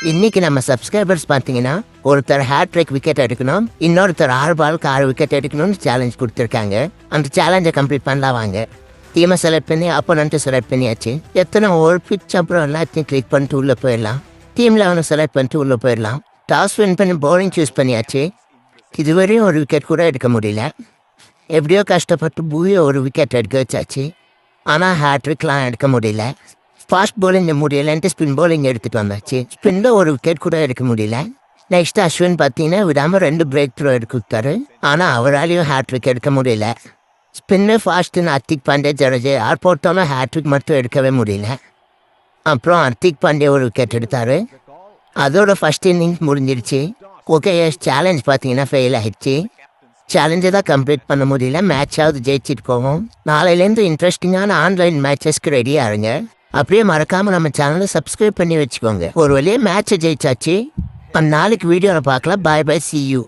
இன்னைக்கு நம்ம சப்ஸ்கிரைபர்ஸ் பார்த்தீங்கன்னா ஒருத்தர் ஹேட்ரிக் விக்கெட் எடுக்கணும், இன்னொருத்தர் 6 பாலுக்கு 6 விக்கெட் எடுக்கணும்னு சேலஞ்ச் கொடுத்துருக்காங்க. அந்த சேலஞ்சை கம்ப்ளீட் பண்ணலாம் வாங்க. டீமை செலக்ட் பண்ணி அப்போனண்ட்டு செலக்ட் பண்ணியாச்சு. எத்தனை ஒரு பிச் அப்புறம் எல்லாத்தையும் கிளிக் பண்ணிட்டு உள்ளே போயிடலாம். டீமில் அவனை செலக்ட் பண்ணிட்டு உள்ளே போயிடலாம். டாஸ் வின் பண்ணி பவுலிங் சூஸ் பண்ணியாச்சு. இதுவரையும் ஒரு விக்கெட் கூட எடுக்க முடியல. எப்படியோ கஷ்டப்பட்டு பூயை ஒரு விக்கெட் எடுக்க வச்சாச்சு. ஆனால் ஹேட்ரிக்லாம் எடுக்க முடியல. ஃபாஸ்ட் பவுலிங் முடியலன்ட்டு ஸ்பின் பவுலிங் எடுத்துகிட்டு வந்தாச்சு. ஸ்பின்னில் ஒரு விக்கெட் கூட எடுக்க முடியல. நெக்ஸ்ட் அஸ்வின் பார்த்தீங்கன்னா விடாமல் 2 பிரேக் த்ரோ எடுத்துட்டாரு. ஆனால் அவராலையும் ஹேட்ரிக் எடுக்க முடியல. ஸ்பின்னு ஃபாஸ்ட்டுன்னு ஹர்திக் பாண்டியா, ஜடேஜா யார் போட்டாலும் ஹேட்ரிக் மட்டும் எடுக்கவே முடியல. அப்புறம் ஹர்திக் பாண்டியா ஒரு விக்கெட் எடுத்தார். அதோட ஃபஸ்ட் இன்னிங்ஸ் முடிஞ்சிருச்சு. ஓகே, சேலஞ்ச் பார்த்தீங்கன்னா ஃபெயில் ஆகிடுச்சு. சேலஞ்சை தான் கம்ப்ளீட் பண்ண முடியல. மேட்சாவது ஜெயிச்சிட்டு போவோம். நாளையிலேருந்து இன்ட்ரெஸ்டிங்கான ஆன்லைன் மேட்சஸ்க்கு ரெடியாக இருங்க. அப்படியே மறக்காமல் நம்ம சேனலை சப்ஸ்கிரைப் பண்ணி வச்சுக்கோங்க. ஒரு வழியாக மேட்சை ஜெயிச்சாச்சு. நாளைக்கு வீடியோவில் பார்க்கலாம். பாய் பாய், see you.